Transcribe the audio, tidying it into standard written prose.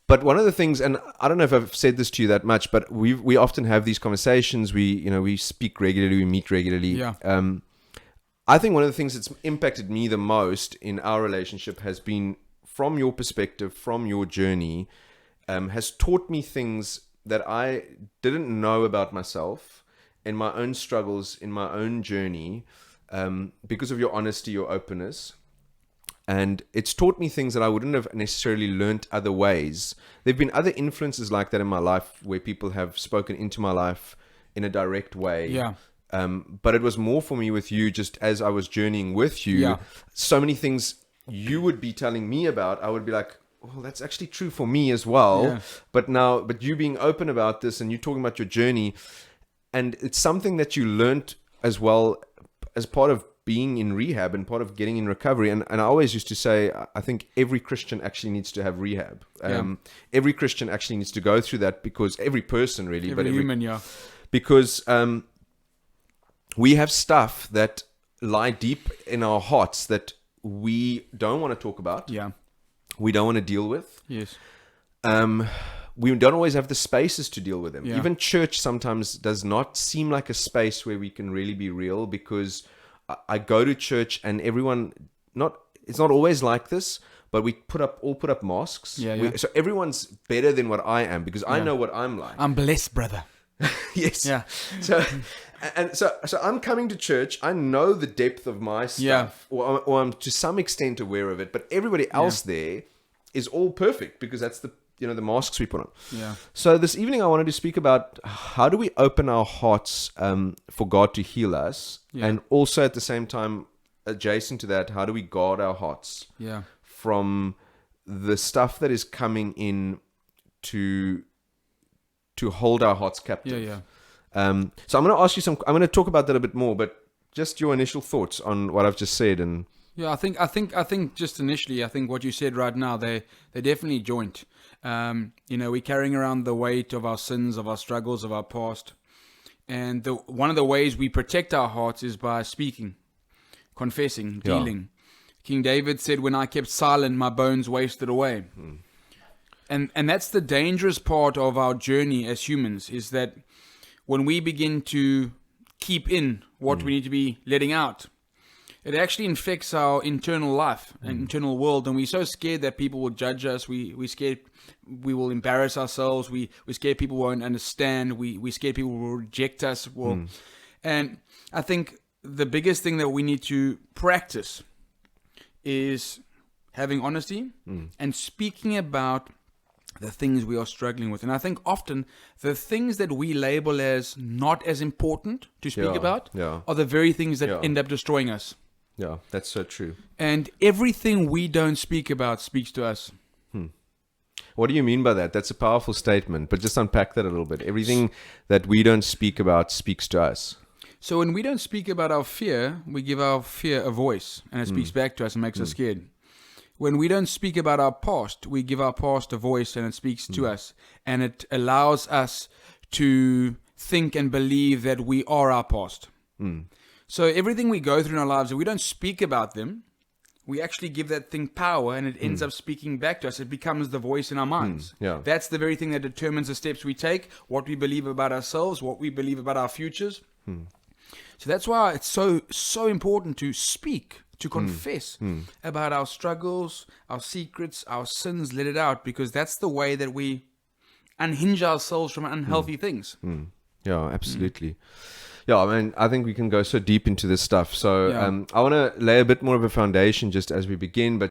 But one of the things, and I don't know if I've said this to you that much, but we often have these conversations. We speak regularly, we meet regularly. Yeah. I think one of the things that's impacted me the most in our relationship has been, from your perspective, from your journey, has taught me things that I didn't know about myself, in my own struggles, in my own journey, because of your honesty, your openness. And it's taught me things that I wouldn't have necessarily learnt other ways. There have been other influences like that in my life where people have spoken into my life in a direct way. Yeah. But it was more for me with you, just as I was journeying with you. Yeah. So many things you would be telling me about, I would be like, well, that's actually true for me as well. Yeah. But you being open about this and you talking about your journey, and it's something that you learnt as well as part of being in rehab and part of getting in recovery. And I always used to say, I think every Christian actually needs to have rehab. Every Christian actually needs to go through that, because every person really, Every human, yeah. Because we have stuff that lie deep in our hearts that we don't want to talk about. Yeah. We don't want to deal with. Yes. We don't always have the spaces to deal with them. Yeah. Even church sometimes does not seem like a space where we can really be real, because I go to church and everyone, it's not always like this, but we all put up masks. Yeah. So everyone's better than what I am, because I know what I'm like. I'm blessed, brother. Yes. Yeah. So I'm coming to church. I know the depth of my stuff, or I'm to some extent aware of it. But everybody else there is all perfect, because that's the masks we put on. Yeah. So this evening I wanted to speak about how do we open our hearts for God to heal us, and also at the same time, adjacent to that, how do we guard our hearts from the stuff that is coming in to hold our hearts captive. Yeah. So I'm going to ask you I'm going to talk about that a bit more, but just your initial thoughts on what I've just said. And yeah, I think just initially, I think what you said right now, they're definitely joint. We're carrying around the weight of our sins, of our struggles, of our past. And one of the ways we protect our hearts is by speaking, confessing, dealing. King David said, when I kept silent, my bones wasted away. And that's the dangerous part of our journey as humans, is that when we begin to keep in what we need to be letting out, it actually infects our internal life and internal world. And we're so scared that people will judge us. We're scared we will embarrass ourselves. We're scared people won't understand. We're scared people will reject us. And I think the biggest thing that we need to practice is having honesty and speaking about the things we are struggling with. And I think often the things that we label as not as important to speak about are the very things that end up destroying us. Yeah, that's so true. And everything we don't speak about speaks to us. What do you mean by that? That's a powerful statement, but just unpack that a little bit. Everything that we don't speak about speaks to us. So when we don't speak about our fear, we give our fear a voice, and it speaks back to us and makes us scared. When we don't speak about our past, we give our past a voice, and it speaks to us, and it allows us to think and believe that we are our past. So everything we go through in our lives, if we don't speak about them, we actually give that thing power, and it ends up speaking back to us. It becomes the voice in our minds. That's the very thing that determines the steps we take, what we believe about ourselves, what we believe about our futures. So that's why it's so important to speak, to confess about our struggles, our secrets, our sins, let it out, because that's the way that we unhinge ourselves from unhealthy things. Yeah, absolutely. Yeah, I mean, I think we can go so deep into this stuff. So I want to lay a bit more of a foundation just as we begin. But